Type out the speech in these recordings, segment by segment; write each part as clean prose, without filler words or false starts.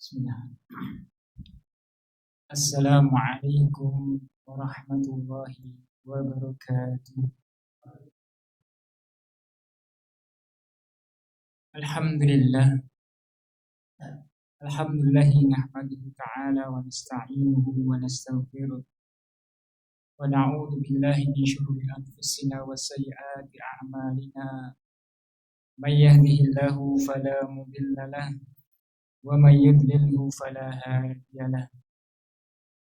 Bismillah. Assalamualaikum warahmatullahi wabarakatuh. Alhamdulillah. Alhamdulillahi nahmaduhu ta'ala wa nasta'inuhu wa nastaghfiruh. Wa na'udzu billahi min shururi anfusina wa sayyiati a'malina. May yahdihillahu fala mudilla lahu wa may yudlilhu fala hadiya lahu.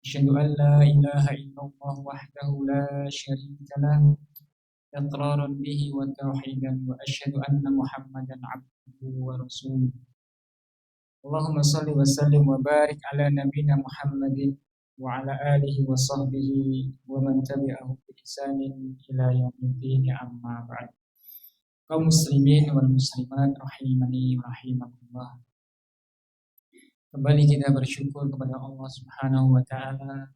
Asyhadu an la ilaha illallah wahdahu la syarika lahu iqraran bihi wa tauhidan wa asyhadu anna Muhammadan abduhu wa rasuluh. Allahumma shalli wa sallim wa barik ala nabiyyina Muhammadin wa ala alihi wa sahbihi wa man tabi'ahum bi ihsanin ila yaumiddin, amma ba'd. Kaum muslimin wal muslimat rahimani wa rahimakumullah. Kembali kita bersyukur kepada Allah Subhanahu wa taala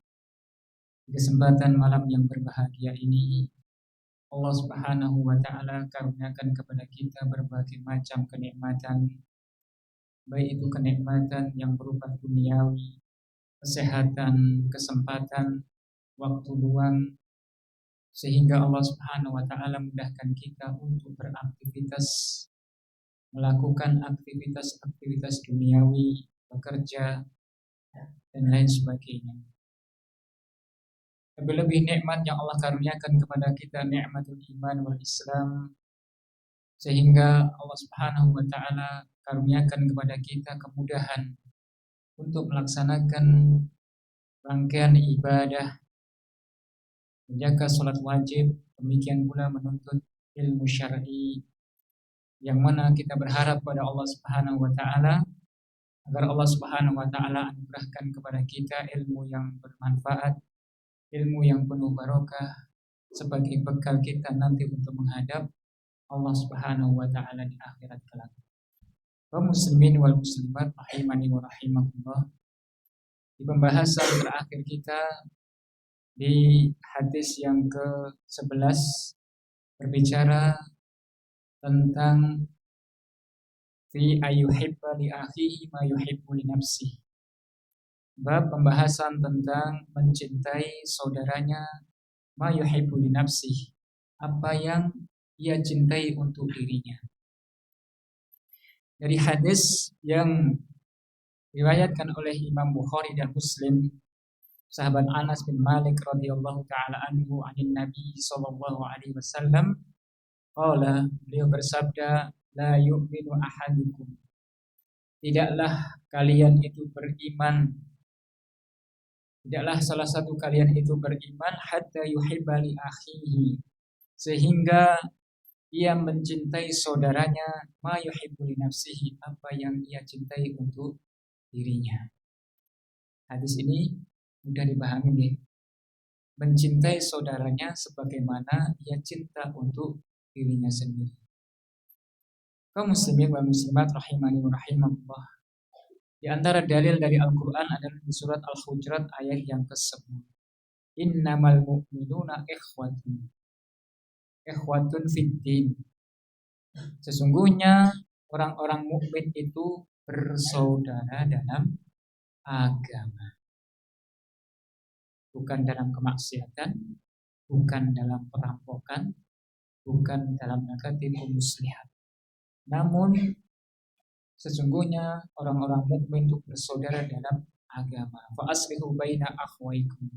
di kesempatan malam yang berbahagia ini. Allah Subhanahu wa taala karuniakan kepada kita berbagai macam kenikmatan, baik itu kenikmatan yang berupa duniawi, kesehatan, kesempatan, waktu luang, sehingga Allah Subhanahu wa taala mudahkan kita untuk beraktivitas, melakukan aktivitas-aktivitas duniawi, bekerja, dan lain sebagainya. Lebih-lebih nikmat yang Allah karuniakan kepada kita, nikmatul iman wal Islam, sehingga Allah Subhanahu wa taala karuniakan kepada kita kemudahan untuk melaksanakan rangkaian ibadah, menjaga salat wajib, demikian pula menuntut ilmu syar'i, yang mana kita berharap pada Allah Subhanahu wa taala agar Allah Subhanahu wa taala anugerahkan kepada kita ilmu yang bermanfaat, ilmu yang penuh barokah sebagai bekal kita nanti untuk menghadap Allah Subhanahu wa taala di akhirat kelak. Kaum muslimin wal muslimat rahimani wa rahimakumullah. Di pembahasan terakhir kita di hadis yang ke-11 berbicara tentang fi ayyuhibba li akhihi ma yuhibbu li nafsihi. Bab pembahasan tentang mencintai saudaranya ma yuhibbu li nafsihi, apa yang ia cintai untuk dirinya. Dari hadis yang diriwayatkan oleh Imam Bukhari dan Muslim, sahabat Anas bin Malik radhiyallahu taala anhu anin Nabi sallallahu alaihi wasallam, qala, beliau bersabda, la yu'minu ahadukum, tidaklah kalian itu beriman, tidaklah salah satu kalian itu beriman hatta yuhibba li akhihi, sehingga ia mencintai saudaranya ma yuhibbu li nafsihi, apa yang ia cintai untuk dirinya. Hadis ini mudah dipahami nih. Mencintai saudaranya sebagaimana ia cinta untuk dirinya sendiri. Kaum muslimin wal muslimat rahimani wa rahimakumullah. Di antara dalil dari Al-Qur'an adalah di surat Al-Hujurat ayat yang ke-10. Innamal mu'minuna ikhwatun fiddin. Sesungguhnya orang-orang mukmin itu bersaudara dalam agama, bukan dalam kemaksiatan, bukan dalam perampokan, bukan dalam rangka tipu muslihat. Namun sesungguhnya orang-orang mukmin itu bersaudara dalam agama. Fa aslihu baina akhwaikum.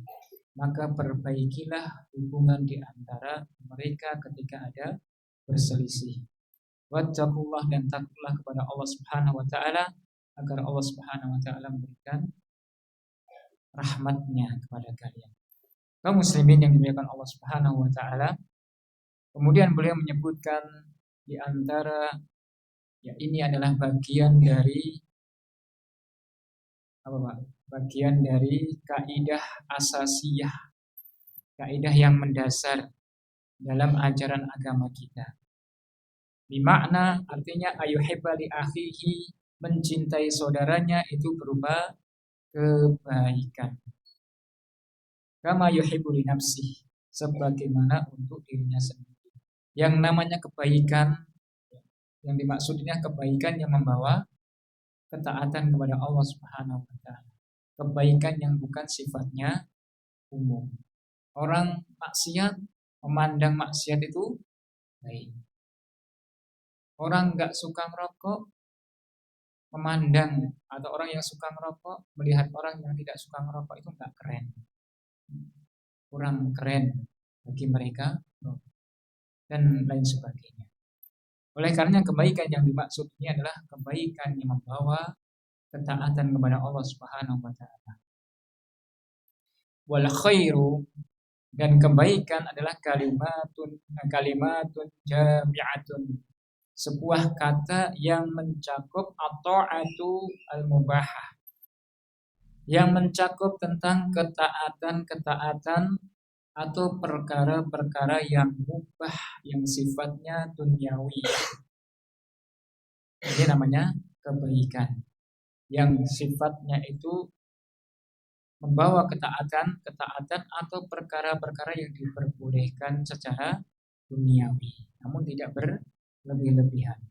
Maka perbaikilah hubungan di antara mereka ketika ada berselisih. Wattaqullah, dan takutlah kepada Allah Subhanahu wa taala agar Allah Subhanahu wa taala memberikan rahmatnya kepada kalian. Kaum muslimin yang dimuliakan Allah Subhanahu wa taala. Kemudian beliau menyebutkan di antara ini adalah bagian dari apa Pak? Bagian dari kaidah asasiyah, kaidah yang mendasar dalam ajaran agama kita. Bimakna artinya ayuhibba li akhihi, mencintai saudaranya itu berupa kebaikan. Kama yuhibbu li nafsihi, sebagaimana untuk dirinya sendiri. Yang namanya kebaikan, yang dimaksudnya kebaikan yang membawa ketaatan kepada Allah Subhanahu wa taala. Kebaikan yang bukan sifatnya umum. Orang maksiat memandang maksiat itu baik. Orang enggak suka merokok memandang, atau orang yang suka merokok melihat orang yang tidak suka merokok itu enggak keren. Kurang keren bagi mereka dan lain sebagainya. Oleh karena kebaikan yang dimaksud ini adalah kebaikan yang membawa ketaatan kepada Allah Subhanahu wa taala. Wal khairu, dan kebaikan adalah kalimatun jami'atun, sebuah kata yang mencakup at-ta'atu al-mubahah, yang mencakup tentang ketaatan-ketaatan atau perkara-perkara yang mubah, yang sifatnya duniawi. Ini namanya kebaikan, yang sifatnya itu membawa ketaatan atau perkara-perkara yang diperbolehkan secara duniawi, namun tidak berlebih-lebihan.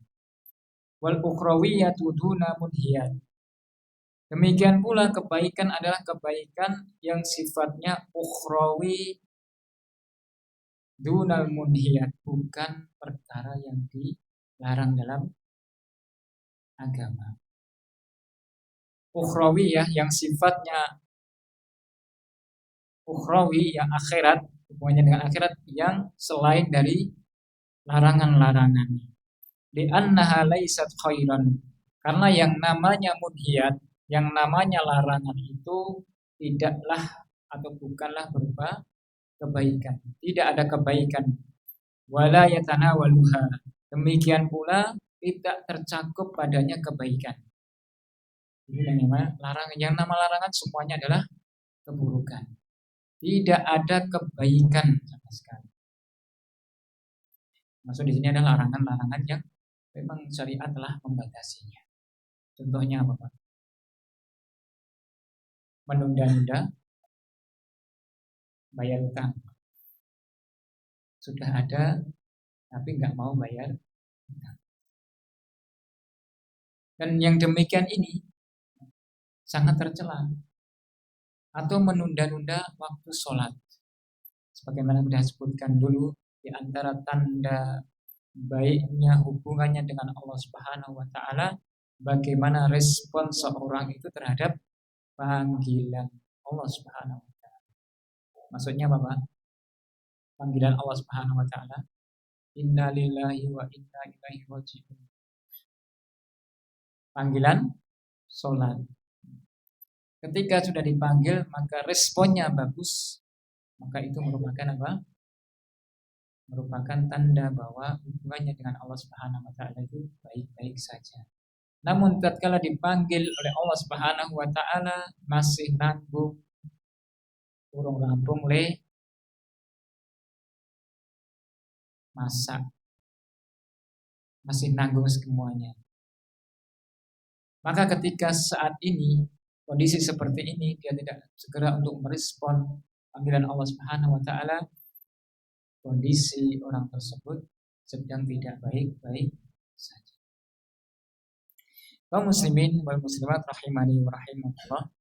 Wal ukhrawiyatu duna munhiyat. Demikian pula kebaikan adalah kebaikan yang sifatnya ukhrawi dunal munhiyat, bukan perkara yang dilarang dalam agama. Ukhrawiyah yang sifatnya ukhrawi, yang akhirat, hubungannya dengan akhirat, yang selain dari larangan-larangan. Li'annaha laysat khairan, karena yang namanya munhiyat, yang namanya larangan itu tidaklah atau bukanlah berupa kebaikan. Tidak ada kebaikan. Wala yatanawaluha, demikian pula tidak tercakup padanya kebaikan. Ini namanya larangan. Yang nama larangan semuanya adalah keburukan. Tidak ada kebaikan sama sekali. Maksud di sini adalah larangan-larangan yang memang syariat telah membatasinya. Contohnya apa Pak? Menunda-nunda bayar utang. Sudah ada tapi nggak mau bayar utang. Dan yang demikian ini sangat tercela. Atau menunda-nunda waktu sholat. Sebagaimana sudah sebutkan dulu, di antara tanda baiknya hubungannya dengan Allah Subhanahu wa taala, bagaimana respon seorang itu terhadap panggilan Allah Subhanahu wa taala. Maksudnya apa, Pak? Panggilan Allah Subhanahu wa taala, inna lillahi wa inna ilaihi raji'un. Panggilan sholat. Ketika sudah dipanggil maka responnya bagus, maka itu merupakan apa? Merupakan tanda bahwa hubungannya dengan Allah Subhanahu wa taala itu baik-baik saja. Namun tatkala dipanggil oleh Allah Subhanahu wa taala masih nanggung, urung rampung le masak, masih nanggung semuanya. Maka ketika saat ini kondisi seperti ini dia tidak segera untuk merespon panggilan Allah Subhanahu wa taala, kondisi orang tersebut sedang tidak baik-baik saja. Kaum muslimin wal muslimat rahimani wa rahimakumullah.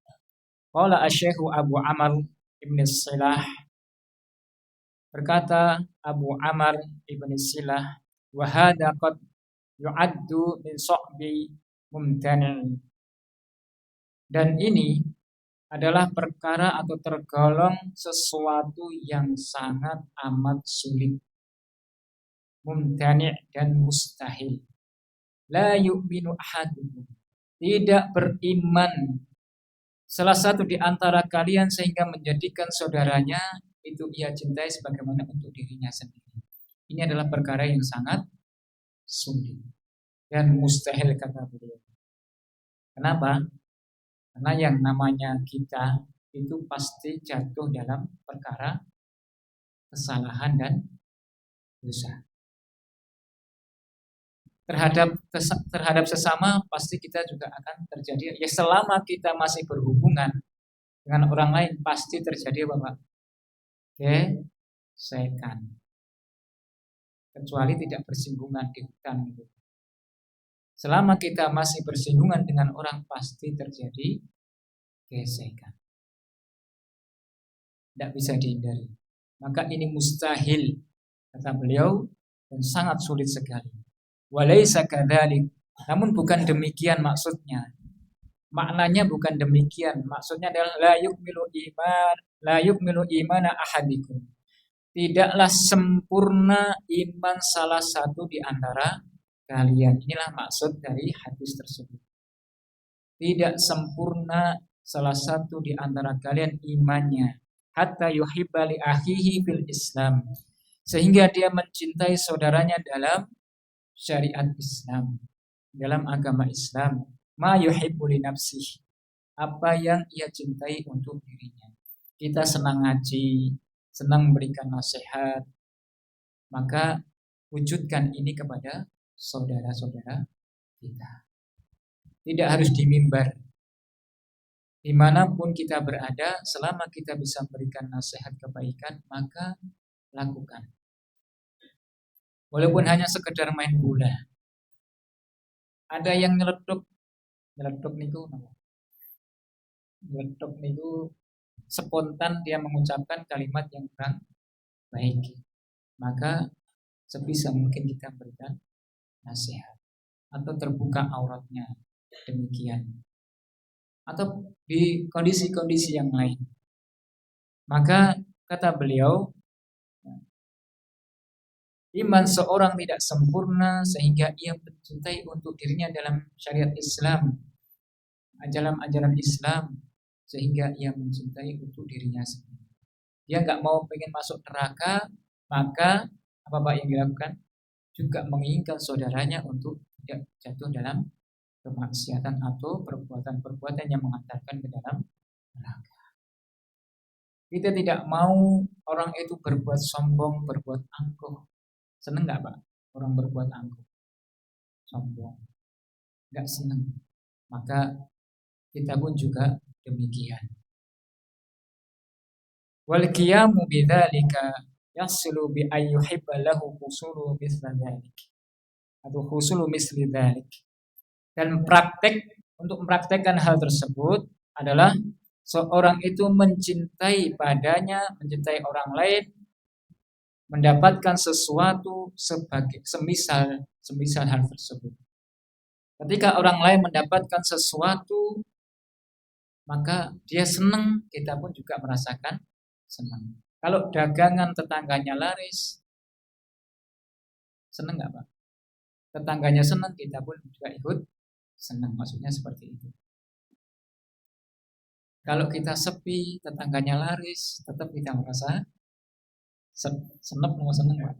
Qala asy-Syaikh Abu Amr Ibn Silah, berkata Abu Amr Ibn Silah, wa hadha qad yu'addu min sa'bi mumtani'. Dan ini adalah perkara atau tergolong sesuatu yang sangat amat sulit, mumtani' dan mustahil. La yu'minu ahadukum, tidak beriman salah satu di antara kalian sehingga menjadikan saudaranya itu ia cintai sebagaimana untuk dirinya sendiri. Ini adalah perkara yang sangat sulit dan mustahil, kata beliau. Kenapa? Karena yang namanya kita itu pasti jatuh dalam perkara kesalahan dan dosa. Terhadap sesama pasti kita juga akan terjadi. Ya, selama kita masih berhubungan dengan orang lain pasti terjadi apa? Gesekan. Kecuali tidak bersinggungan di hutan gitu. Selama kita masih bersinggungan dengan orang pasti terjadi gesekan. Tidak bisa dihindari. Maka ini mustahil, kata beliau, dan sangat sulit sekali. Walaysa kadzalik, namun bukan demikian maksudnya. Maknanya bukan demikian. Maksudnya adalah la yukmilu imana ahadikum. Tidaklah sempurna iman salah satu di antara kalian. Inilah maksud dari hadis tersebut. Tidak sempurna salah satu di antara kalian imannya, hatta yuhibba li akhihi fil Islam, sehingga dia mencintai saudaranya dalam syariat Islam, dalam agama Islam, ma yuhibbu li nafsihi, apa yang ia cintai untuk dirinya. Kita senang ngaji, senang memberikan nasihat, maka wujudkan ini kepada saudara-saudara kita. Tidak harus di mimbar. Dimanapun kita berada, selama kita bisa memberikan nasihat kebaikan, maka lakukan. Walaupun hanya sekedar main bola. Ada yang nyeletuk niku spontan dia mengucapkan kalimat yang kurang baik. Maka sebisa mungkin kita berikan nasihat atau terbuka auratnya, demikian. Atau di kondisi-kondisi yang lain. Maka kata beliau, iman seorang tidak sempurna sehingga ia mencintai untuk dirinya dalam syariat Islam, dalam ajaran Islam, sehingga ia mencintai untuk dirinya sendiri. Dia nggak mau pengen masuk neraka, maka apa yang dilakukan? Juga menginginkan saudaranya untuk tidak jatuh dalam kemaksiatan atau perbuatan-perbuatan yang mengantarkan ke dalam neraka. Kita tidak mau orang itu berbuat sombong, berbuat angkuh. Seneng nggak Pak? Orang berbuat angkuh, sombong, nggak seneng. Maka kita pun juga demikian. Wal qiyamu bidzalika yasilu bi ayyuhibba lahu husulu misla dzalik, atau husulu misli dzalik. Dan untuk mempraktekkan hal tersebut adalah seorang itu mencintai padanya, mencintai orang lain, mendapatkan sesuatu sebagai semisal hal tersebut. Ketika orang lain mendapatkan sesuatu, maka dia senang, kita pun juga merasakan senang. Kalau dagangan tetangganya laris, senang nggak Pak? Tetangganya senang, kita pun juga ikut senang. Maksudnya seperti itu. Kalau kita sepi, tetangganya laris, tetap kita merasa seneng Pak.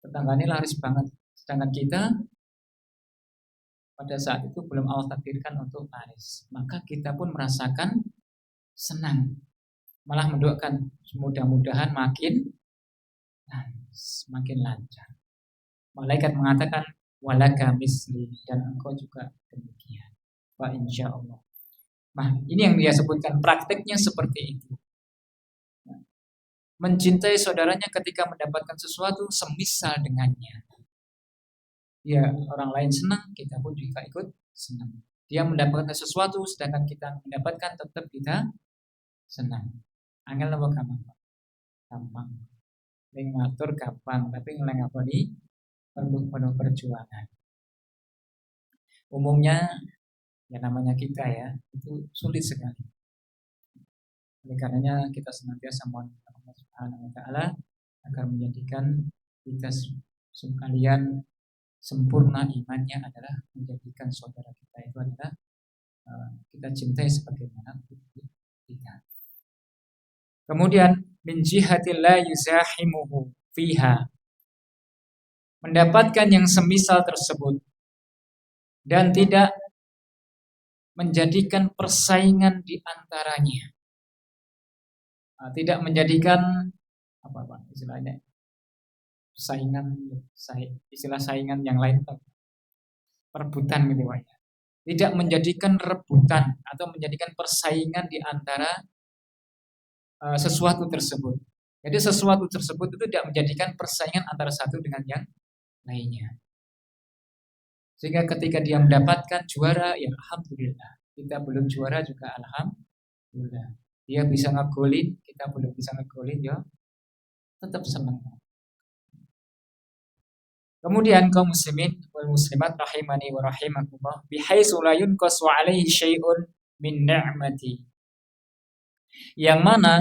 Tetangganya laris banget, sedangkan kita pada saat itu belum Allah takdirkan untuk laris. Maka kita pun merasakan senang, malah mendoakan mudah-mudahan makin lancar. Malaikat mengatakan walaka misli, dan engkau juga demikian. Wa insyaallah. Nah, ini yang dia sebutkan prakteknya seperti itu. Mencintai saudaranya ketika mendapatkan sesuatu semisal dengannya. Ya, orang lain senang, kita pun juga ikut senang. Dia mendapatkan sesuatu, sedangkan kita mendapatkan tetap kita senang. Angel apa gampang? Gampang. Yang ngatur gampang, tapi ngeleng apa nih? Perlu penuh perjuangan. Umumnya, ya namanya kita ya, itu sulit sekali. Oleh karenanya kita senantiasa mohon Allah Subhanahu wa taala agar menjadikan kita sekalian sempurna imannya adalah menjadikan saudara kita itu adalah kita cintai sebagaimana kita. Kemudian min jihatil la yuzahimuhu fiha, mendapatkan yang semisal tersebut dan tidak menjadikan persaingan di antaranya. Tidak menjadikan apa istilahnya istilah saingan yang lain, perebutan gitu Pak. Tidak menjadikan rebutan atau menjadikan persaingan di antara sesuatu tersebut. Jadi sesuatu tersebut itu tidak menjadikan persaingan antara satu dengan yang lainnya. Sehingga ketika dia mendapatkan juara, ya alhamdulillah. Kita belum juara juga alhamdulillah. Dia bisa ngegolin, kita belum bisa ngegolin, ya tetap senang. Kemudian kaum muslimin wal muslimat rahimani wa rahimakumullah, bihaitsu la yunqasu alaihi syai'un min ni'mati. Yang mana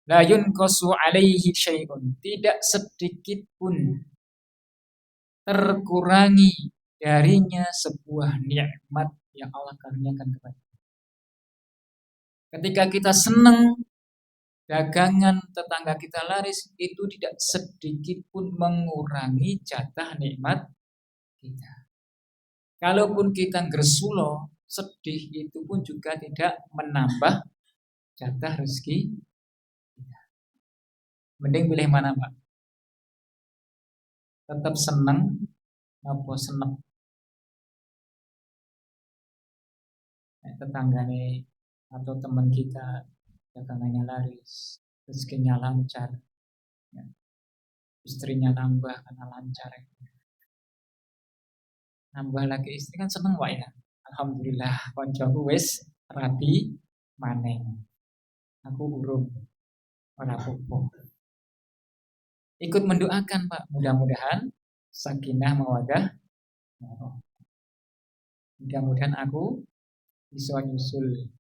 la yunqasu alaihi syai'un, tidak sedikit pun terkurangi darinya sebuah nikmat yang Allah karuniakan kepada kita. Ketika kita senang dagangan tetangga kita laris, itu tidak sedikit pun mengurangi jatah nikmat kita. Kalaupun kita ngresulo, sedih, itu pun juga tidak menambah jatah rezeki kita. Mending pilih mana Pak? Tetap senang apa seneng? Tetanggane atau teman kita dagangannya laris, rezekinya lancar, ya. Istrinya nambah karena lancar, ya. Nambah lagi istri kan seneng Pak ya. Alhamdulillah koncoku wis rabi maneng. Aku urung ora apa-apa. Ikut mendoakan Pak, mudah-mudahan sakinah mawadah. Mudah-mudahan aku bisa nyusul.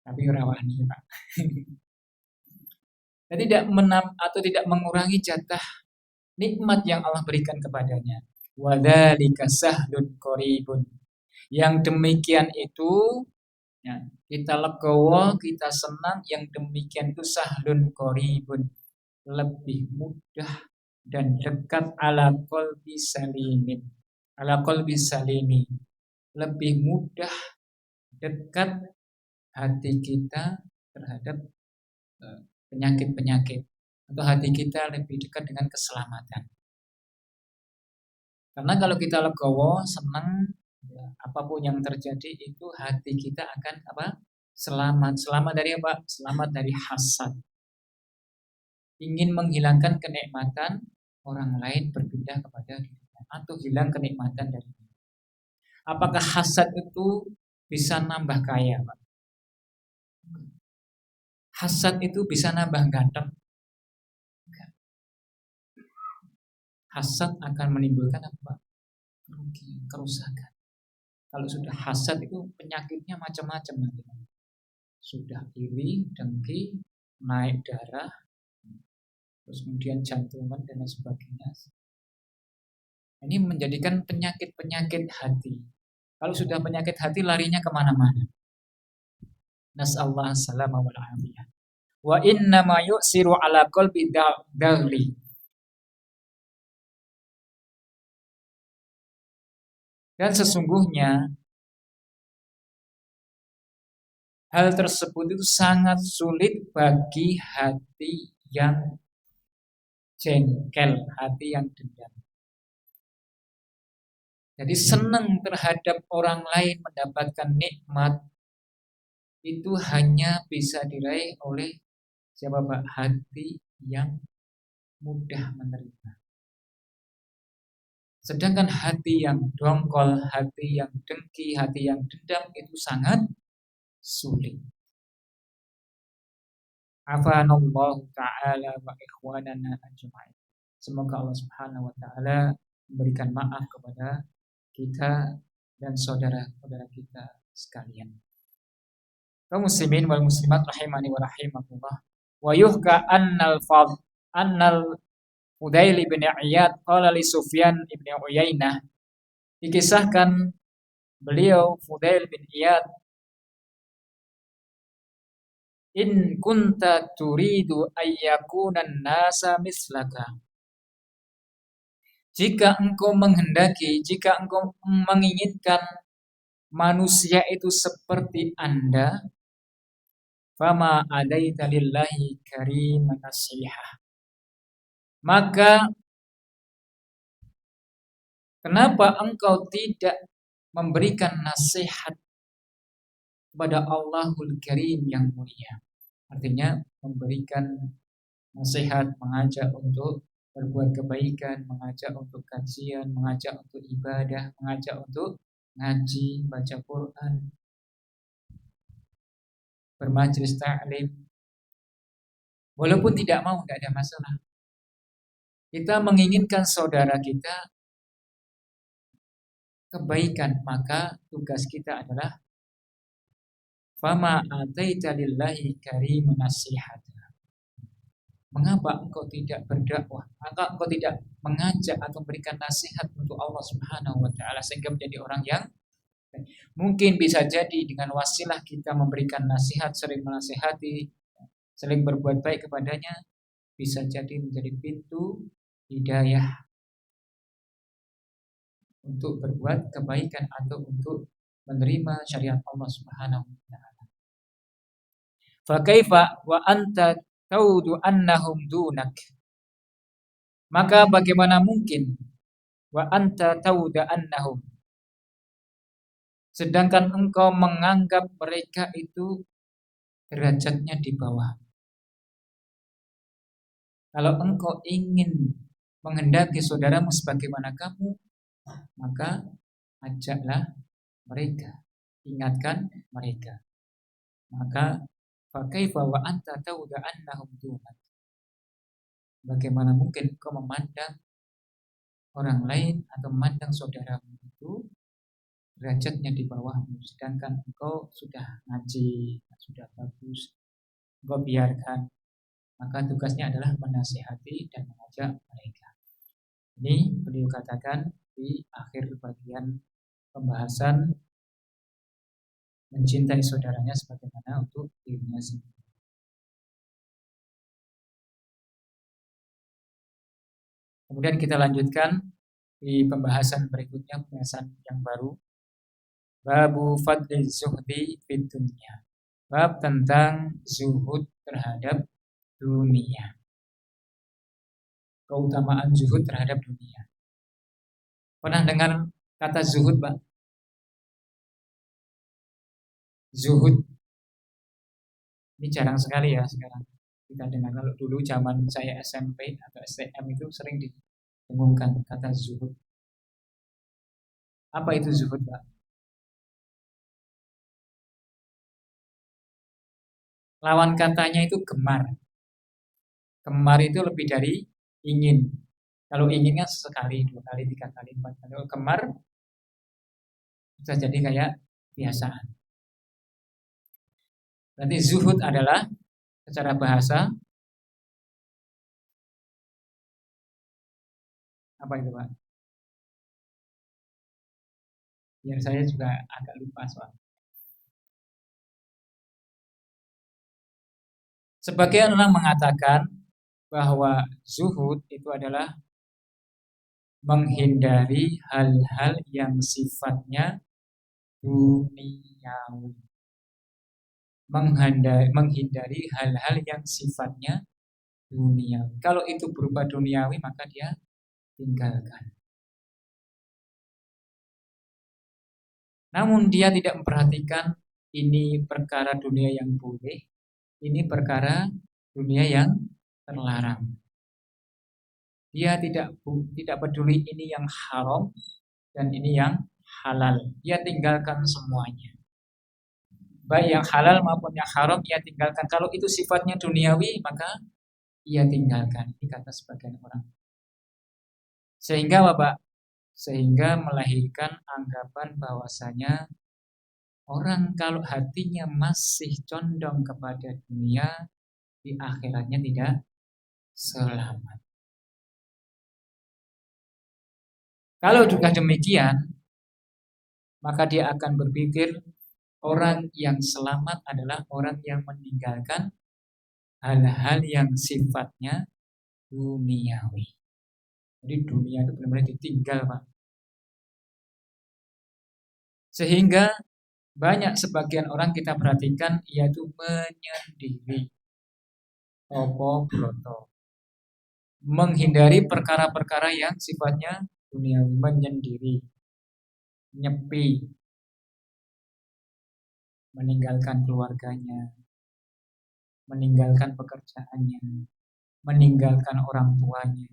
Tapi ora wani Pak. Dan tidak mengurangi jatah nikmat yang Allah berikan kepadanya. Wadzalika sahlun qaribun. Yang demikian itu ya, kita legowo, kita senang, yang demikian itu sahlun qaribun, lebih mudah dan dekat ala qalbi salimin. Ala qalbi salimi. Lebih mudah dekat hati kita terhadap penyakit-penyakit, atau hati kita lebih dekat dengan keselamatan. Karena kalau kita legowo, senang, ya, apapun yang terjadi itu hati kita akan apa? Selamat. Selamat dari apa? Selamat dari hasad. Ingin menghilangkan kenikmatan orang lain berpindah kepada dirinya, atau hilang kenikmatan dari diri. Apakah hasad itu bisa nambah kaya, Pak? Hasad itu bisa nambah ganteng. Hasad akan menimbulkan apa? Kerusakan. Kalau sudah hasad itu penyakitnya macam-macam nanti. Sudah iri, dengki, naik darah, terus kemudian jantungan dan lain sebagainya. Ini menjadikan penyakit-penyakit hati. Kalau sudah penyakit hati larinya kemana-mana. Nas'allahu salama wal afiyah. Wa inna ma yu'siru ala qalbi dagli. Dan sesungguhnya hal tersebut itu sangat sulit bagi hati yang jengkel, hati yang dendam. Jadi senang terhadap orang lain mendapatkan nikmat itu hanya bisa diraih oleh siapa Pak? Hati yang mudah menerima. Sedangkan hati yang dongkol, hati yang dengki, hati yang dendam itu sangat sulit. Afanallahu ta'ala wa ikhwanana ajma'in. Semoga Allah Subhanahu wa taala memberikan maaf kepada kita dan saudara-saudara kita sekalian. Kaum muslimin wal muslimat rahimani wa rahimakumullah. Wa yuhka annal Fudail bin Iyad qala li Sufyan ibn Uyainah. Dikisahkan beliau Fudail bin Iyad, in kunta turidu ayyakunan nasa mislaka. Jika engkau menginginkan manusia itu seperti Anda, fama adaita lillahi kariman nasihah. Maka kenapa engkau tidak memberikan nasihat kepada Allahul Karim yang mulia? Artinya memberikan nasihat, mengajak untuk berbuat kebaikan, mengajak untuk kajian, mengajak untuk ibadah, mengajak untuk ngaji, baca Quran, bermajlis ta'lim. Walaupun tidak mau, tidak ada masalah. Kita menginginkan saudara kita kebaikan, maka tugas kita adalah fama ataita lillahi karimun nasihat. Mengapa engkau tidak berdakwah? Maka engkau tidak mengajak atau memberikan nasihat untuk Allah Subhanahu wa taala sehingga menjadi orang yang mungkin bisa jadi dengan wasilah kita memberikan nasihat, sering menasihati, sering berbuat baik kepadanya, bisa jadi menjadi pintu hidayah untuk berbuat kebaikan atau untuk menerima syariat Allah Subhanahu wa taala. Fa kaifa wa anta taudu annahum dunak. Maka bagaimana mungkin wa anta tauda annahum, sedangkan engkau menganggap mereka itu derajatnya di bawah. Kalau engkau ingin menghendaki saudaramu sebagaimana kamu, maka ajaklah mereka, ingatkan mereka. Maka fa kaifa wa anta tauda annahum dunak. Bagaimana mungkin kau memandang orang lain atau memandang saudaramu itu derajatnya di bawahmu, sedangkan engkau sudah ngaji, sudah bagus, engkau biarkan. Maka tugasnya adalah menasihati dan mengajak mereka. Ini beliau katakan di akhir bagian pembahasan mencintai saudaranya sebagaimana untuk dirinya sendiri. Kemudian kita lanjutkan di pembahasan berikutnya, pembahasan yang baru. Babu fadli zuhdi fid dunya. Bab tentang zuhud terhadap dunia. Keutamaan zuhud terhadap dunia. Pernah dengar kata zuhud, Pak? Zuhud. Ini jarang sekali ya sekarang kita dengar. Kalau dulu zaman saya SMP atau STM itu sering didengungkan kata zuhud. Apa itu zuhud, Pak? Lawan katanya itu gemar. Gemar itu lebih dari ingin. Kalau inginnya sekali, 2 kali, 3 kali, 4 kali. Kalau gemar bisa jadi kayak biasaan. Berarti zuhud adalah secara bahasa apa itu, Pak? Biar saya juga agak lupa soal. Sebagian orang mengatakan bahwa zuhud itu adalah menghindari hal-hal yang sifatnya duniawi. Menghindari hal-hal yang sifatnya duniawi. Kalau itu berupa duniawi maka dia tinggalkan. Namun dia tidak memperhatikan ini perkara dunia yang boleh, ini perkara dunia yang terlarang. Dia tidak peduli ini yang haram dan ini yang halal. Dia tinggalkan semuanya. Baik yang halal maupun yang haram ia tinggalkan. Kalau itu sifatnya duniawi maka ia tinggalkan. Ini kata sebagian orang. Sehingga Bapak, sehingga melahirkan anggapan bahwasanya orang kalau hatinya masih condong kepada dunia, di akhiratnya tidak selamat. Kalau juga demikian, maka dia akan berpikir orang yang selamat adalah orang yang meninggalkan hal-hal yang sifatnya duniawi. Jadi dunia itu benar-benar ditinggal, Pak. Sehingga banyak sebagian orang kita perhatikan yaitu menyendiri, topo broto, menghindari perkara-perkara yang sifatnya duniawi, menyendiri, nyepi, meninggalkan keluarganya, meninggalkan pekerjaannya, meninggalkan orang tuanya,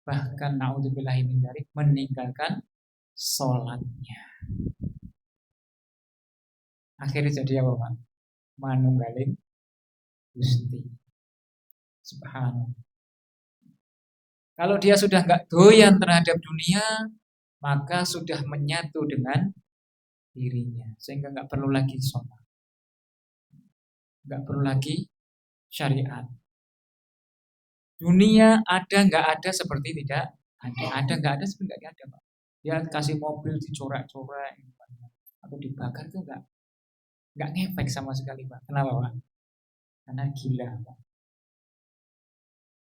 bahkan naudzubillahi min dzalik meninggalkan sholatnya. Akhirnya jadi apa, Pak? Manunggaling Gusti. Subhanallah. Kalau dia sudah nggak doyan terhadap dunia, maka sudah menyatu dengan dirinya, sehingga nggak perlu lagi sholat, nggak perlu lagi syariat. Dunia ada nggak ada seperti tidak ada nggak ada seperti nggak ada, Pak. Dia kasih mobil dicorak-corak atau dibakar itu nggak ngefek sama sekali, Pak. Kenapa, Pak? Karena gila, Pak.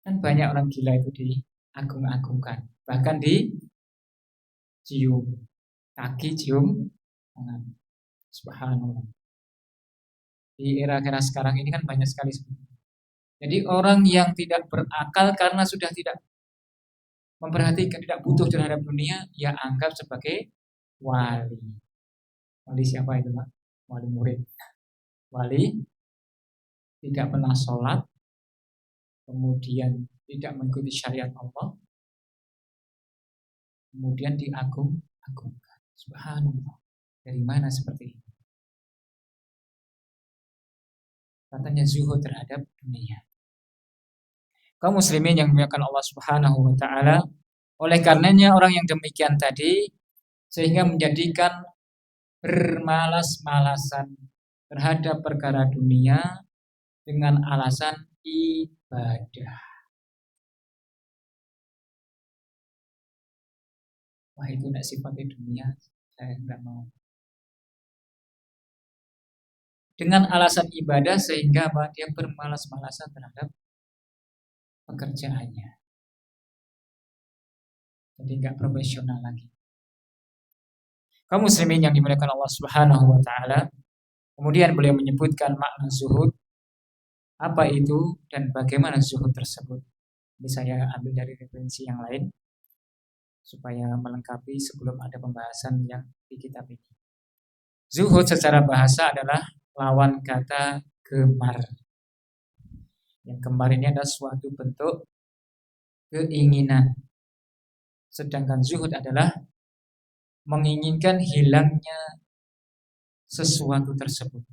Kan banyak orang gila itu diagung-agungkan, bahkan dicium kaki, cium tangan. Subhanallah. Di era-era sekarang ini kan banyak sekali. Jadi orang yang tidak berakal karena sudah tidak memperhatikan, tidak butuh terhadap dunia, ia anggap sebagai wali. Wali siapa itu, Pak? Wali murid. Wali tidak pernah sholat, kemudian tidak mengikuti syariat Allah, kemudian diagung-agungkan. Subhanallah. Dari mana seperti ini? Katanya zuhud terhadap dunia. Kaum muslimin yang dimuliakan Allah Subhanahu wa taala, oleh karenanya orang yang demikian tadi sehingga menjadikan bermalas-malasan terhadap perkara dunia dengan alasan ibadah. Wah, itu tidak sifatnya dunia, saya tidak mau. Dengan alasan ibadah sehingga dia bermalas-malasan terhadap pekerjaannya. Jadi nggak profesional lagi. Kaum muslimin yang dimuliakan Allah Subhanahu wa taala, kemudian beliau menyebutkan makna zuhud, apa itu dan bagaimana zuhud tersebut. Ini saya ambil dari referensi yang lain supaya melengkapi sebelum ada pembahasan yang di kitab ini. Zuhud secara bahasa adalah lawan kata gemar. Yang gemar ini adalah suatu bentuk keinginan. Sedangkan zuhud adalah menginginkan hilangnya sesuatu tersebut,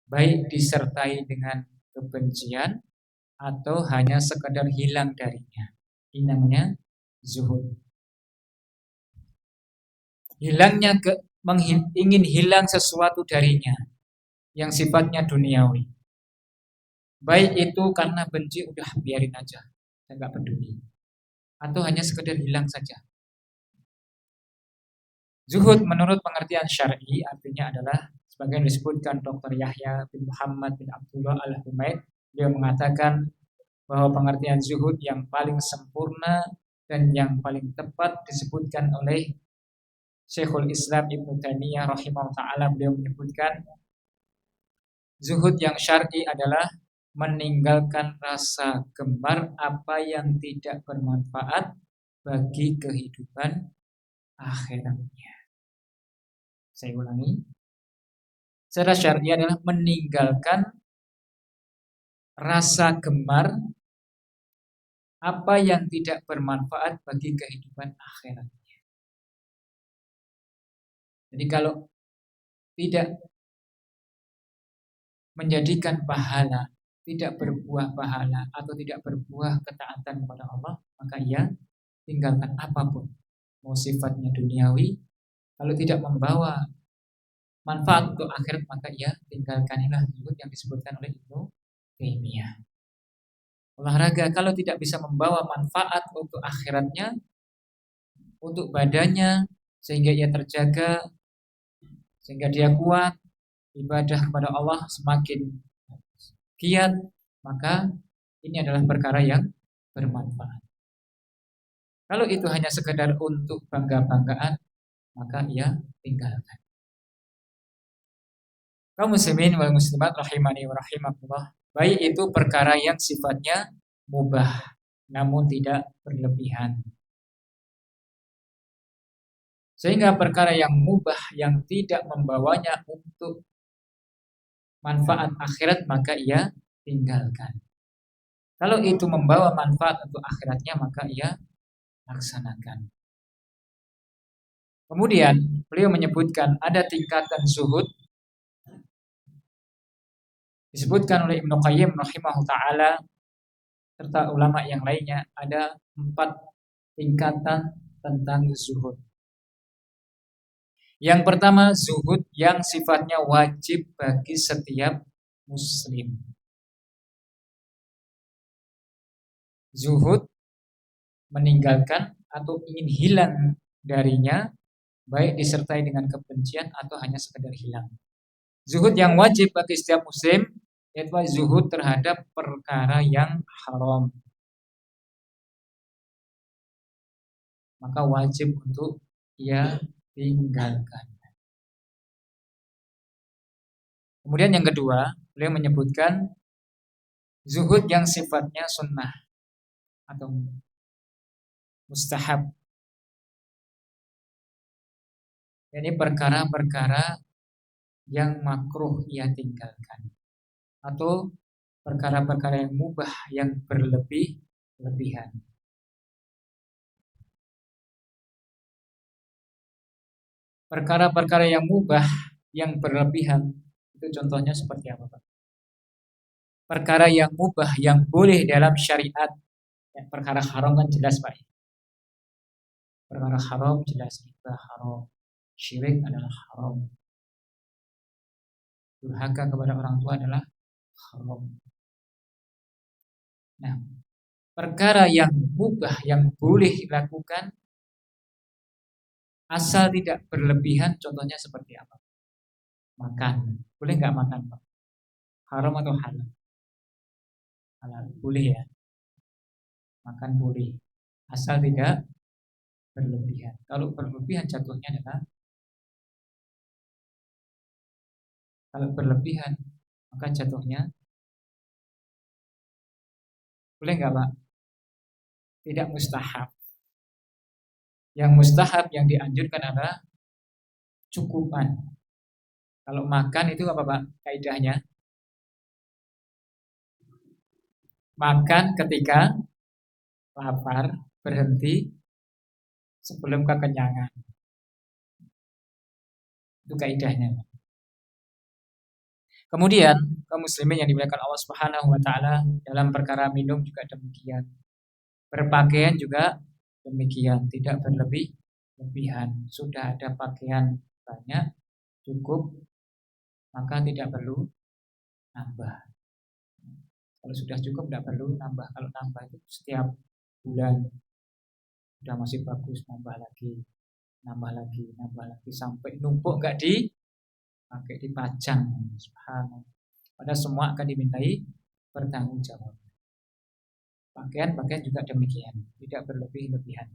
baik disertai dengan kebencian atau hanya sekedar hilang darinya. Ini namanya zuhud. Hilangnya ingin hilang sesuatu darinya yang sifatnya duniawi. Baik itu karena benci, udah biarin aja, saya nggak peduli. Atau hanya sekedar hilang saja. Zuhud menurut pengertian syar'i artinya adalah sebagian disebutkan Dr. Yahya bin Muhammad bin Abdullah al-Humaid. Dia mengatakan bahwa pengertian zuhud yang paling sempurna dan yang paling tepat disebutkan oleh Syekhul Islam Ibnu Taimiyah rahimahullah ta'ala. Beliau menyebutkan zuhud yang syar'i adalah meninggalkan rasa gemar apa yang tidak bermanfaat bagi kehidupan akhiratnya. Saya ulangi. Secara syar'i adalah meninggalkan rasa gemar apa yang tidak bermanfaat bagi kehidupan akhirat. Jadi kalau tidak menjadikan pahala, tidak berbuah pahala atau tidak berbuah ketaatan kepada Allah, maka ia tinggalkan apapun. Mau sifatnya duniawi, kalau tidak membawa manfaat untuk akhirat, maka ia tinggalkan. Inilah zuhud yang disebutkan oleh Ibnu Taimiyah. Olahraga kalau tidak bisa membawa manfaat untuk akhiratnya, untuk badannya, sehingga ia terjaga, sehingga dia kuat, ibadah kepada Allah semakin giat, maka ini adalah perkara yang bermanfaat. Kalau itu hanya sekedar untuk bangga-banggaan, maka ia tinggalkan. Kaum muslimin wal muslimat rahimani wa rahimakumullah, baik itu perkara yang sifatnya mubah namun tidak berlebihan. Sehingga perkara yang mubah yang tidak membawanya untuk manfaat akhirat, maka ia tinggalkan. Kalau itu membawa manfaat untuk akhiratnya, maka ia laksanakan. Kemudian beliau menyebutkan ada tingkatan zuhud, disebutkan oleh Ibnu Qayyim rahimahullah ta'ala serta ulama yang lainnya, ada 4 tingkatan tentang zuhud. Yang pertama, zuhud yang sifatnya wajib bagi setiap muslim. Zuhud meninggalkan atau ingin hilang darinya, baik disertai dengan kebencian atau hanya sekedar hilang. Zuhud yang wajib bagi setiap muslim yaitu zuhud terhadap perkara yang haram. Maka wajib untuk ia tinggalkan. Kemudian yang kedua, beliau menyebutkan zuhud yang sifatnya sunnah atau mustahab. Ini perkara-perkara yang makruh ia tinggalkan, atau perkara-perkara yang mubah yang berlebihan. Perkara-perkara yang mubah yang berlebihan itu contohnya seperti apa, Pak? Perkara yang mubah yang boleh dalam syariat. Ya, perkara haram kan jelas, Pak. Perkara haram jelas, riba haram, syirik adalah haram, durhaka kepada orang tua adalah haram. Nah, perkara yang mubah yang boleh dilakukan asal tidak berlebihan, contohnya seperti apa? Makan, boleh nggak makan, Pak? Haram atau halal? Halal, boleh ya. Makan boleh, asal tidak berlebihan. Kalau berlebihan jatuhnya adalah, kalau berlebihan maka jatuhnya boleh nggak, Pak? Tidak mustahab. Yang mustahab yang dianjurkan adalah cukupan. Kalau makan itu apa, Pak? Kaidahnya makan ketika lapar, berhenti sebelum kekenyangan. Itu kaidahnya. Kemudian kaum muslimin yang dimuliakan Allah Subhanahu wa taala, dalam perkara minum juga demikian. Berpakaian juga demikian, tidak berlebihan. Sudah ada pakaian banyak, cukup, maka tidak perlu nambah. Kalau sudah cukup tidak perlu nambah. Kalau nambah itu setiap bulan sudah masih bagus, nambah lagi sampai numpuk nggak dipakai, dipajang. Subhanallah. Padahal semua akan dimintai pertanggungjawaban. Pakaian juga demikian, tidak berlebihan.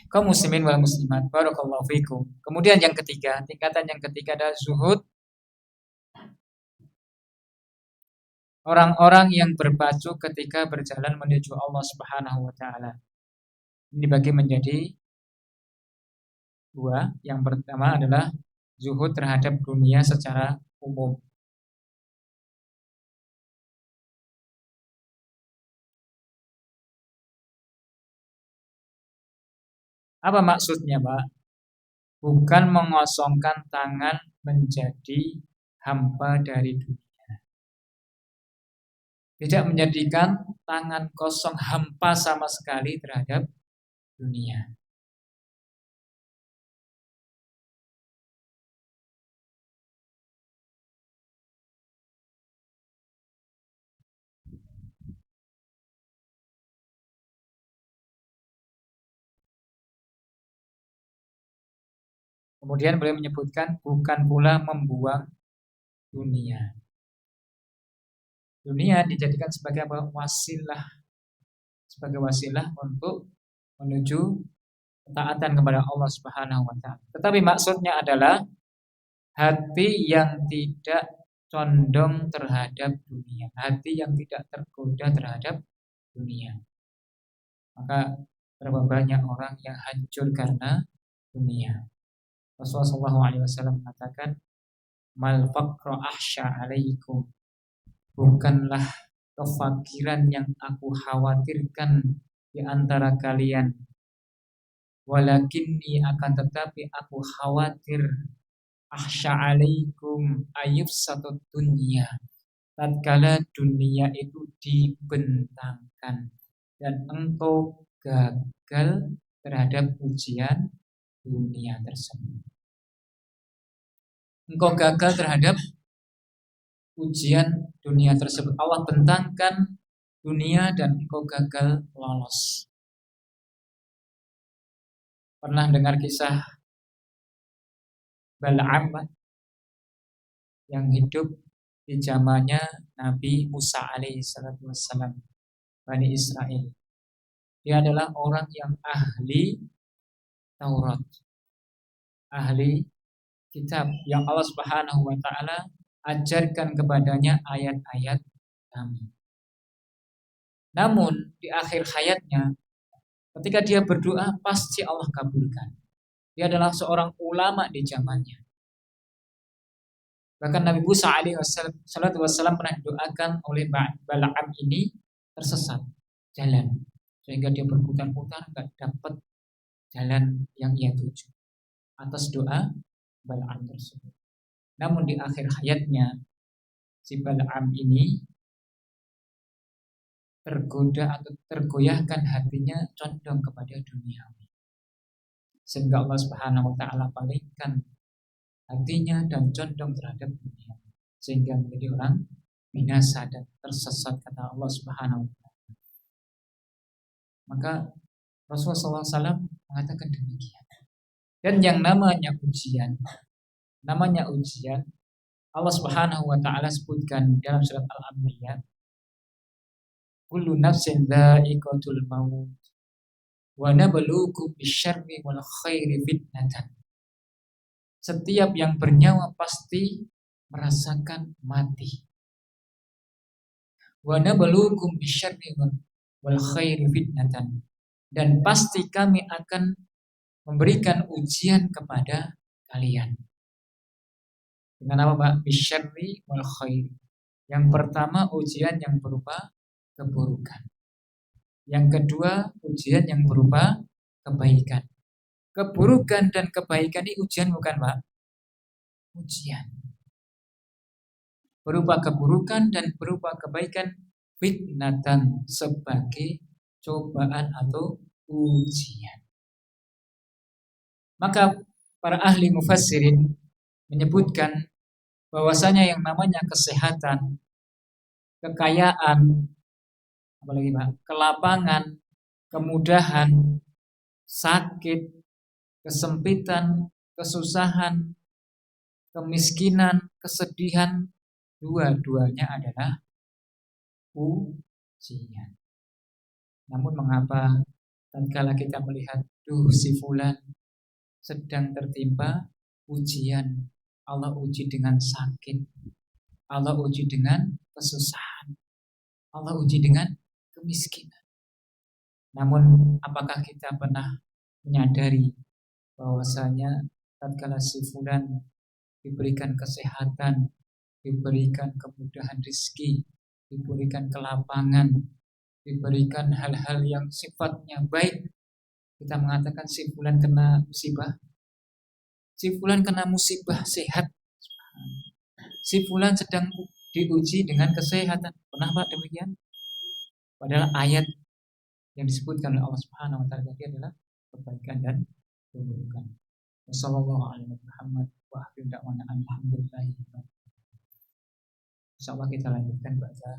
Kaum muslimin wal muslimat, barakallahu fikum. Kemudian yang ketiga, tingkatan yang ketiga adalah zuhud orang-orang yang berpacu ketika berjalan menuju Allah Subhanahu wa taala. Ini dibagi menjadi dua. Yang pertama adalah zuhud terhadap dunia secara umum. Apa maksudnya, Pak? Bukan mengosongkan tangan menjadi hampa dari dunia. Tidak menjadikan tangan kosong hampa sama sekali terhadap dunia. Kemudian beliau menyebutkan bukan pula membuang dunia. Dunia dijadikan sebagai apa? Sebagai wasilah untuk menuju ketaatan kepada Allah Subhanahu wa taala. Tetapi maksudnya adalah hati yang tidak condong terhadap dunia, hati yang tidak tergoda terhadap dunia. Maka berapa banyak orang yang hancur karena dunia. Rasulullah SAW mengatakan, mal faqra ahsya alaikum, bukanlah kefakiran yang aku khawatirkan di antara kalian, walakinni, akan tetapi aku khawatir, ahsya alaikum ayub satu dunia, tatkala dunia itu dibentangkan dan engkau gagal terhadap ujian dunia tersebut. Engkau gagal terhadap ujian dunia tersebut. Allah bentangkan dunia dan engkau gagal lolos. Pernah dengar kisah Bal'am yang hidup di zamannya Nabi Musa alaihissalam, Bani Israel. Dia adalah orang yang ahli Taurat, ahli kitab yang Allah Subhanahu wa taala ajarkan kepadanya ayat-ayat kami. Namun di akhir hayatnya, ketika dia berdoa, pasti Allah kabulkan. Dia adalah seorang ulama di zamannya. Bahkan Nabi Musa alaihissalam pernah didoakan oleh Bal'am ini tersesat jalan, sehingga dia berputar-putar gak dapat jalan yang ia tuju atas doa Bal'am tersebut. Namun di akhir hayatnya, si Bal'am ini tergoda atau tergoyahkan hatinya condong kepada dunia, sehingga Allah Subhanahu wa taala palingkan hatinya dan condong terhadap dunia, sehingga menjadi orang binasa dan tersesat, kata Allah Subhanahu wa taala. Maka Rasulullah SAW mengatakan demikian. Dan yang namanya ujian, Allah Subhanahu wa taala sebutkan dalam surat Al-Anbiya, kullu nafsin dha'iqatul maut wa nabluukum bisyarri wal khairi fitnatan. Setiap yang bernyawa pasti merasakan mati. Wa nabluukum bisyarri wal khairi fitnatan. Dan pasti kami akan memberikan ujian kepada kalian. Dengan apa, Pak? Bisyarri wal khairi. Yang pertama, ujian yang berupa keburukan. Yang kedua, ujian yang berupa kebaikan. Keburukan dan kebaikan ini ujian bukan, Pak? Ujian. Berupa keburukan dan berupa kebaikan, fitnatan, sebagai cobaan atau ujian. Maka para ahli mufassirin menyebutkan bahwasanya yang namanya kesehatan, kekayaan, apalagi Pak, kelapangan, kemudahan, sakit, kesempitan, kesusahan, kemiskinan, kesedihan, dua-duanya adalah ujian. Namun mengapa tatkala kita melihat si fulan sedang tertimpa ujian, Allah uji dengan sakit, Allah uji dengan kesusahan, Allah uji dengan kemiskinan. Namun apakah kita pernah menyadari bahwasanya tatkala si fulan diberikan kesehatan, diberikan kemudahan rezeki, diberikan kelapangan, diberikan hal-hal yang sifatnya baik, kita mengatakan si fulan kena musibah, si fulan kena musibah sehat, si fulan sedang diuji dengan kesehatan. Pernah Pak demikian? Padahal ayat yang disebutkan oleh Allah Subhanahu wa taala tadi adalah kebaikan dan keburukan. Wassalamualaikum warahmatullahi wabarakatuh. Insyaallah kita lanjutkan baca.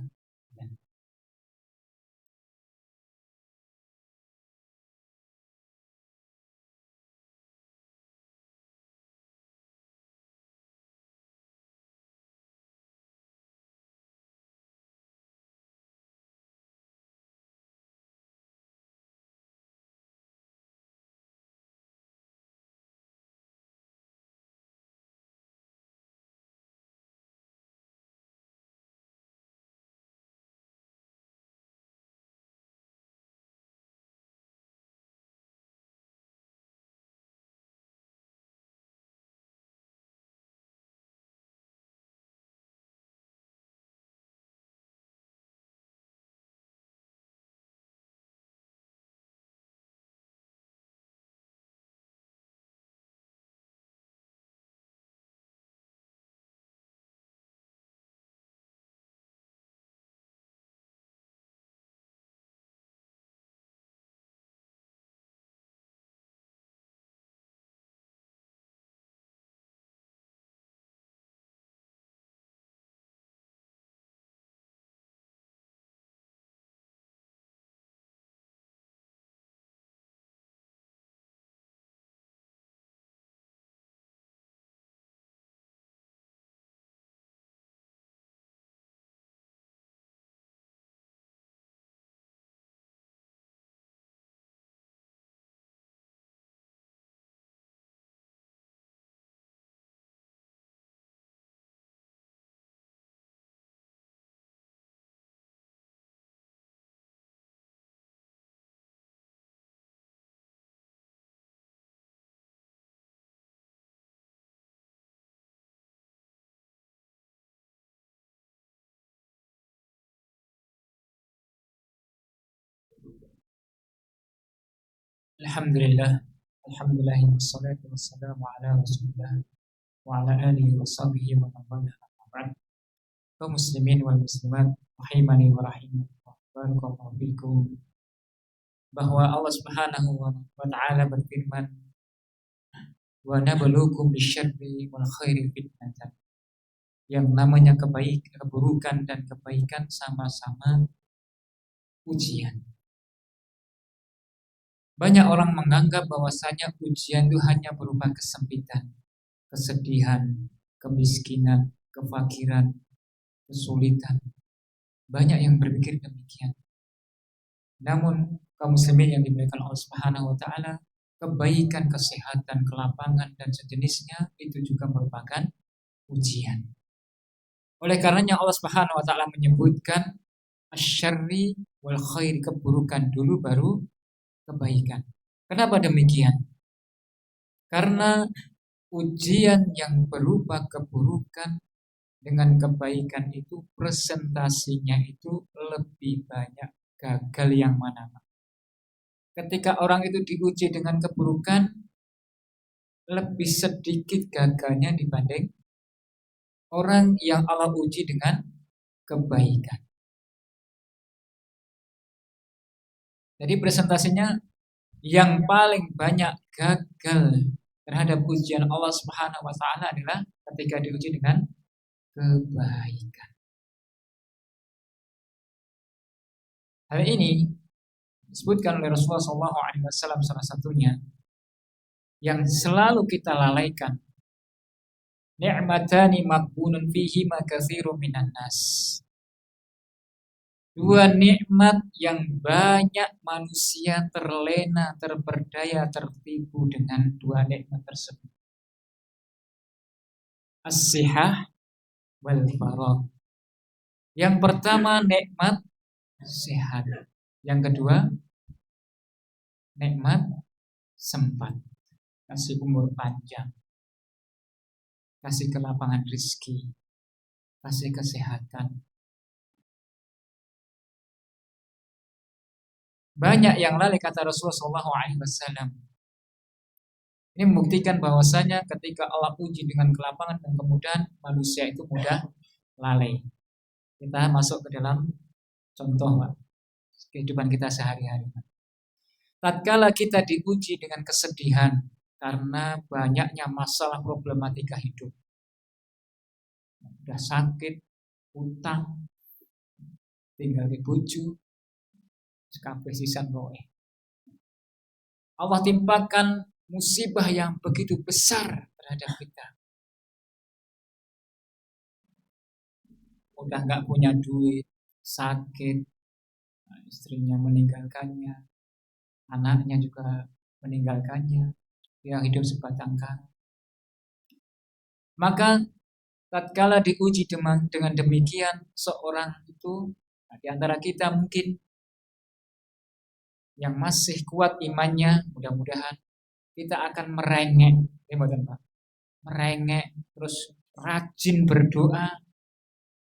Alhamdulillah, alhamdulillah wassalatu wassalamu ala Rasulillah wa ala alihi wa sahbihi wa man wala. Kaum muslimin wal muslimat rahimani wa rahimakumullah. Barakallahu fikum. Bahwa Allah Subhanahu wa taala berfirman, "Wa nabluukum bisyarri wal khairi fitnatan." Yang namanya keburukan dan kebaikan sama-sama ujian. Banyak orang menganggap bahwasanya ujian itu hanya berupa kesempitan, kesedihan, kemiskinan, kefakiran, kesulitan. Banyak yang berpikir demikian. Namun kaum muslimin yang dimuliakan Allah Subhanahu wa taala, kebaikan, kesehatan, kelapangan dan sejenisnya itu juga merupakan ujian. Oleh karenanya Allah Subhanahu wa taala menyebutkan asyarri wal khairi, keburukan dulu baru kebaikan. Kenapa demikian? Karena ujian yang berupa keburukan dengan kebaikan itu presentasinya itu lebih banyak gagal yang mana. Ketika orang itu diuji dengan keburukan, lebih sedikit gagalnya dibanding orang yang Allah uji dengan kebaikan. Jadi presentasinya yang paling banyak gagal terhadap ujian Allah Subhanahu wa taala adalah ketika diuji dengan kebaikan. Hal ini disebutkan oleh Rasulullah SAW salah satunya yang selalu kita lalaikan. Ni'matani maqbunun fihi ma katsirun minan nas. Dua nikmat yang banyak manusia terlena, terperdaya, tertipu dengan dua nikmat tersebut. As-sihah wal faragh. Yang pertama nikmat sehat. Yang kedua nikmat sempat. kasih umur panjang, kasih kelapangan rezeki, kasih kesehatan. Banyak yang lalai kata Rasulullah SAW. Ini membuktikan bahwasanya ketika Allah uji dengan kelapangan dan kemudahan, manusia itu mudah lalai. Kita masuk ke dalam contoh, Pak, kehidupan kita sehari-hari. Tatkala kita diuji dengan kesedihan karena banyaknya masalah problematika hidup, udah sakit, utang, tinggal di bojo, kabeh sisan roe. Allah timpakan musibah yang begitu besar terhadap kita. Udah nggak punya duit, sakit, istrinya meninggalkannya, anaknya juga meninggalkannya, dia hidup sebatang kara. Maka tatkala diuji dengan demikian, seorang itu di antara kita mungkin yang masih kuat imannya, mudah-mudahan kita akan merengek, merengek, terus rajin berdoa,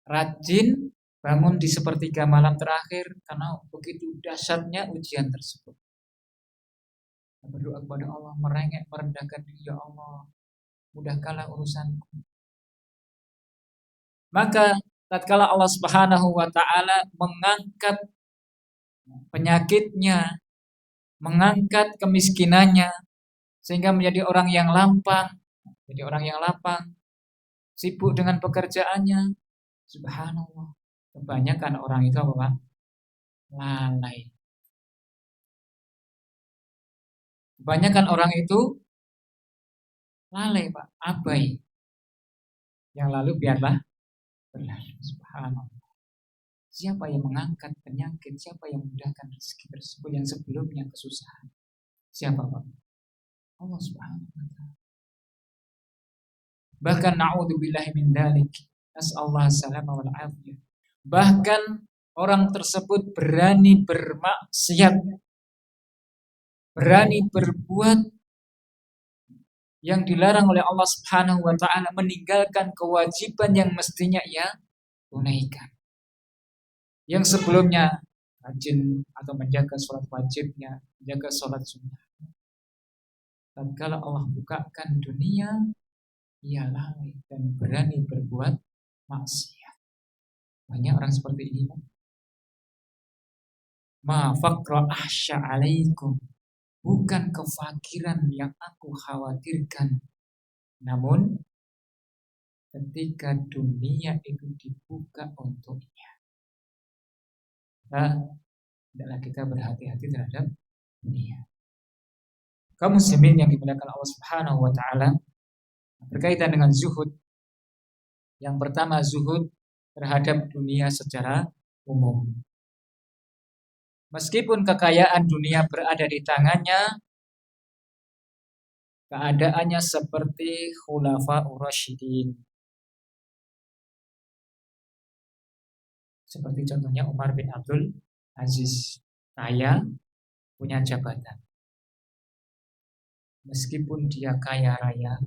rajin bangun di sepertiga malam terakhir karena begitu dahsyatnya ujian tersebut. Berdoa kepada Allah, merengek, merendahkan diri, ya Allah, mudahkanlah urusanku. Maka tatkala Allah Subhanahu wa taala mengangkat penyakitnya, mengangkat kemiskinannya sehingga menjadi orang yang lapang, sibuk dengan pekerjaannya. Subhanallah, kebanyakan orang itu apa? Lalai. Kebanyakan orang itu lalai, Pak, abai. Yang lalu biarlah berlalu. Subhanallah. Siapa yang mengangkat penyakit, siapa yang memudahkan rezeki tersebut yang sebelumnya kesusahan? Siapa, Pak? Allah Subhanahu wa taala. Bahkan na'udzubillahi min dzalik. Nas'allahu salama wal afiyah. Bahkan orang tersebut berani bermaksiat, berani berbuat yang dilarang oleh Allah Subhanahu wa taala, meninggalkan kewajiban yang mestinya ia tunaikan. Yang sebelumnya rajin atau menjaga sholat wajibnya, menjaga sholat sunnah. Tatkala Allah bukakan dunia, ia lalai dan berani berbuat maksiat. Banyak orang seperti ini. Ma faqra ahsya alaikum. Bukan kefakiran yang aku khawatirkan, namun ketika dunia itu dibuka untuknya, hendaklah kita berhati-hati terhadap dunia. Kaum muslimin yang dimuliakan Allah Subhanahu wa taala, berkaitan dengan zuhud. Yang pertama, zuhud terhadap dunia secara umum. Meskipun kekayaan dunia berada di tangannya, keadaannya seperti khulafa'ur rasyidin. Seperti contohnya Umar bin Abdul Aziz, kaya, punya jabatan. Meskipun dia kaya raya,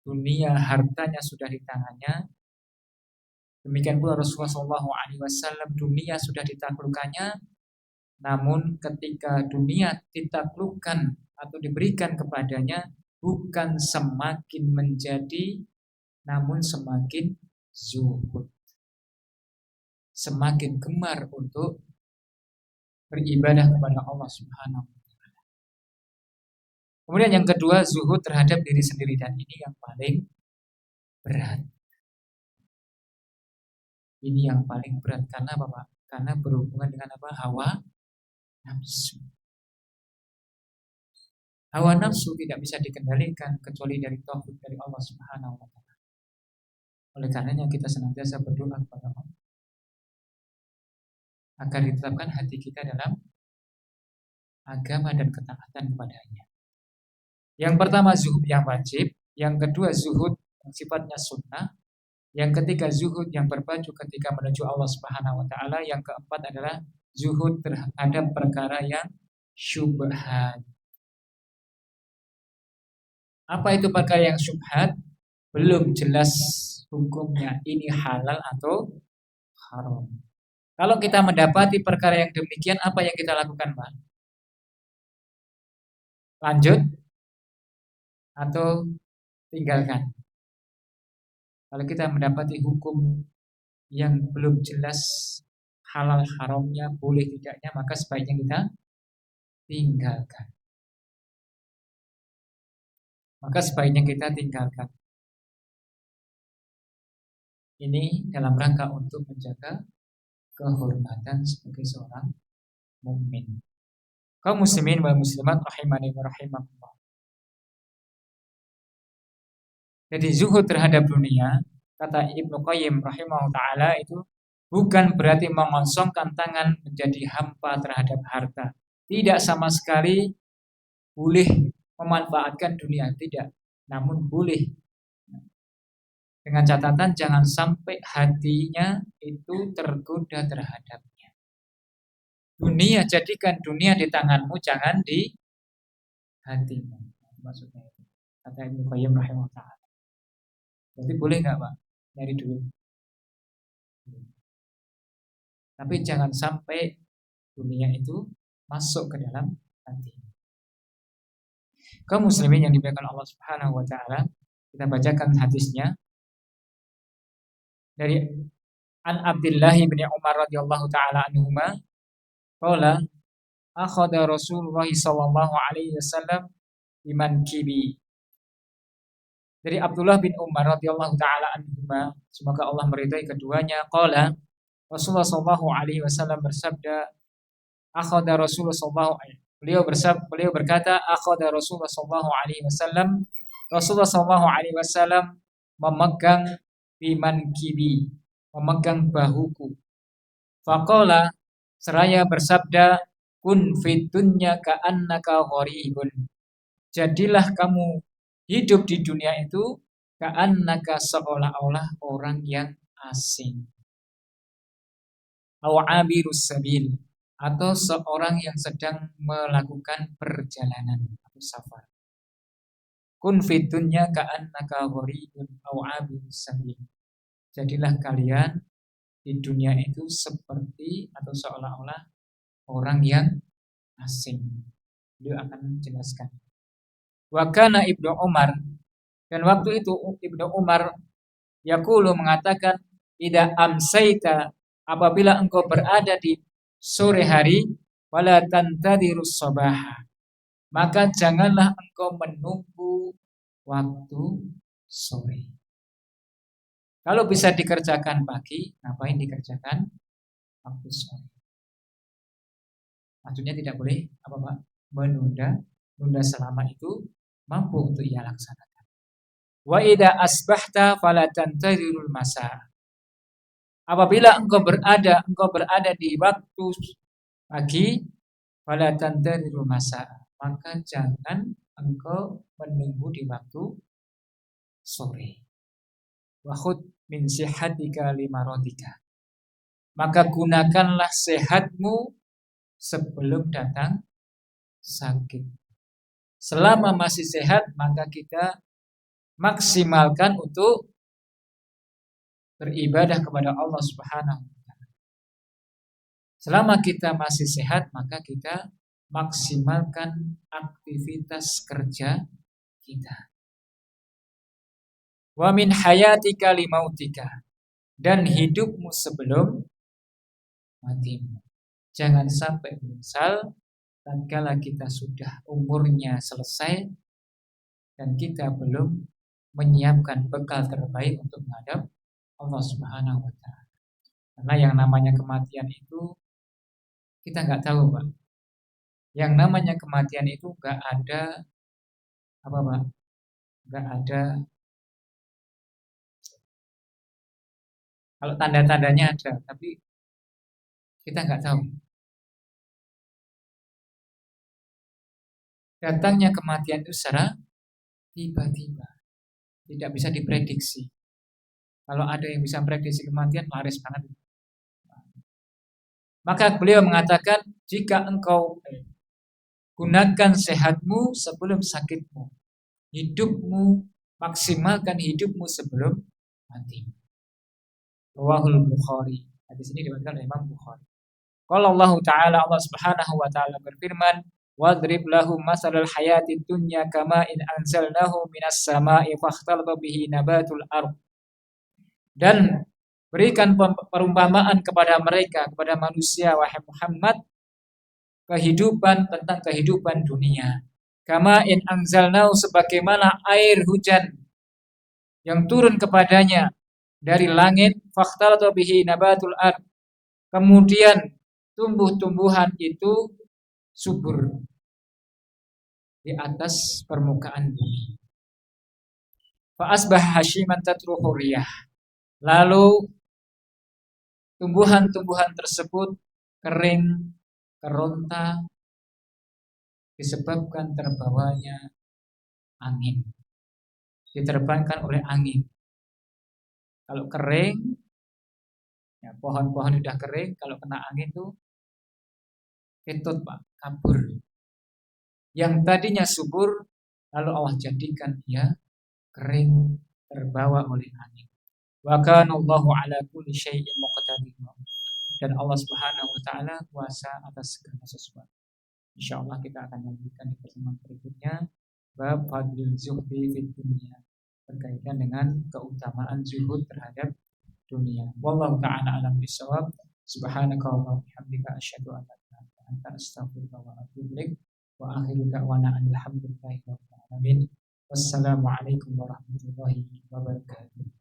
dunia hartanya sudah di tangannya. Demikian pula Rasulullah SAW, dunia sudah ditaklukkannya. Namun ketika dunia ditaklukkan atau diberikan kepadanya, bukan semakin menjadi, namun semakin zuhud, semakin gemar untuk beribadah kepada Allah Subhanahu wa taala. Kemudian yang kedua, zuhud terhadap diri sendiri, dan ini yang paling berat. Ini yang paling berat karena apa, Pak? Karena berhubungan dengan apa? Hawa nafsu. Hawa nafsu tidak bisa dikendalikan kecuali dari taufik dari Allah Subhanahu wa taala. Oleh karenanya kita senantiasa berdoa kepada Allah agar ditetapkan hati kita dalam agama dan ketaatan kepadanya. Yang pertama, zuhud yang wajib. Yang kedua, zuhud yang sifatnya sunnah. Yang ketiga, zuhud yang berpacu ketika menuju Allah Subhanahu wa taala. Yang keempat adalah zuhud terhadap perkara yang syubhat. Apa itu perkara yang syubhat? Belum jelas hukumnya, ini halal atau haram. Kalau kita mendapati perkara yang demikian, apa yang kita lakukan, Pak? Lanjut atau tinggalkan? Kalau kita mendapati hukum yang belum jelas halal haramnya, boleh tidaknya, maka sebaiknya kita tinggalkan. Maka sebaiknya kita tinggalkan. Ini dalam rangka untuk menjaga kehormatan sebagai seorang mukmin. Kaum muslimin wal muslimat rahimani wa rahimakumullah. Jadi zuhud terhadap dunia, kata Ibnu Qayyim rahimahullah taala, itu bukan berarti mengosongkan tangan menjadi hampa terhadap harta. Tidak sama sekali boleh memanfaatkan dunia, tidak. Namun boleh, dengan catatan jangan sampai hatinya itu tergoda terhadapnya. Dunia, jadikan dunia di tanganmu, jangan di hatimu. Maksudnya itu, kata Ibnu Qayyim rahimahullah taala. Jadi boleh nggak, Pak, nyari duit? Tapi jangan sampai dunia itu masuk ke dalam hati. Kaum muslimin yang dimuliakan Allah Subhanahu wa taala, kita bacakan hadisnya dari An Abdullah bin Umar radhiyallahu taala anhuma, qala akhadha Rasulullah sallallahu alaihi wasallam biman kibi. Dari Abdullah bin Umar radhiyallahu taala anhuma, semoga Allah meridai keduanya, qala Rasulullah sallallahu alaihi wasallam bersabda, akhadha Rasulullah sallallahu alaihi, beliau berkata, akhadha Rasulullah sallallahu alaihi wasallam, Rasulullah sallallahu alaihi wasallam memegang biman kibi, memegang bahuku. Faqala, seraya bersabda, kun fid dunya ka'annaka gharibun. Jadilah kamu hidup di dunia itu ka'annaka, seolah-olah orang yang asing. Aw abirus sabil, atau seorang yang sedang melakukan perjalanan atau safar. Kun fid dunya ka'annaka gharibun aw abirus sabil. Jadilah kalian di dunia itu seperti atau seolah-olah orang yang asing. Beliau akan menjelaskan. Wa kana Ibnu Umar, dan waktu itu Ibnu Umar yaqulu mengatakan, idza amsaita, apabila engkau berada di sore hari, wala tantadirus sabah, maka janganlah engkau menunggu waktu sore. Kalau bisa dikerjakan pagi, ngapain dikerjakan waktu sore? Maksudnya tidak boleh apa Pak? Menunda selama itu mampu untuk ia laksanakan. Wa idza asbahta fala tantadirul masa. Apabila engkau berada di waktu pagi, fala tantadirul masa, maka jangan engkau menunggu di waktu sore. Wa khudh min sihatika limaradika, maka gunakanlah sehatmu sebelum datang sakit. Selama masih sehat, maka kita maksimalkan untuk beribadah kepada Allah Subhanahu wa taala. Selama kita masih sehat, maka kita maksimalkan aktivitas kerja kita. Wa min hayatika limautika, dan hidupmu sebelum matimu. Jangan sampai menyesal tatkala kita sudah umurnya selesai dan kita belum menyiapkan bekal terbaik untuk menghadap Allah Subhanahu wa taala. Karena yang namanya kematian itu kita nggak tahu, Pak. Yang namanya kematian itu nggak ada apa, Pak? Nggak ada. Kalau tanda-tandanya ada, tapi kita nggak tahu. Datangnya kematian itu secara tiba-tiba, tidak bisa diprediksi. Kalau ada yang bisa memprediksi kematian, laris banget. Maka beliau mengatakan, jika engkau gunakan sehatmu sebelum sakitmu, hidupmu, maksimalkan hidupmu sebelum mati. Rawahul Bukhari. Hadis ini diriwayatkan oleh Imam Bukhari. Qala Allah Ta'ala, Allah Subhanahu wa taala berfirman, "Wadrib lahum masalal hayatid dunya kama in anzalnahu minas sama'i fakhtalata bihi nabatul ardh." Dan berikan perumpamaan kepada mereka, kepada manusia, wahai Muhammad, tentang kehidupan dunia. Kama in anzalnahu, sebagaimana air hujan yang turun kepadanya dari langit, fakhtalata bihi nabatul ardh, kemudian tumbuh-tumbuhan itu subur di atas permukaan bumi. Fa asbaha hashiman tatruhu riyah. Lalu tumbuhan-tumbuhan tersebut kering, keronta disebabkan terbawanya angin. Diterbangkan oleh angin. Kalau kering, ya pohon-pohon sudah kering, kalau kena angin itu ketut Pak, kabur. Yang tadinya subur, lalu Allah jadikan dia kering, terbawa oleh angin. Wa kana Allahu ala kulli syai'in muqtadir. Dan Allah Subhanahu wa taala kuasa atas segala sesuatu. Insyaallah kita akan lanjutkan di pertemuan berikutnya bab fadlil zuhdi fid dunya, berkaitan dengan keutamaan zuhud terhadap dunia. Wallahu ta'ala alam bisawab. Subhanaka wa bihamdika asyhadu an la ilaha illa anta astaghfiruka wa atubu ilaik. Wa akhiru da'wana alhamdulillahi rabbil alamin. Wassalamu alaikum warahmatullahi wabarakatuh.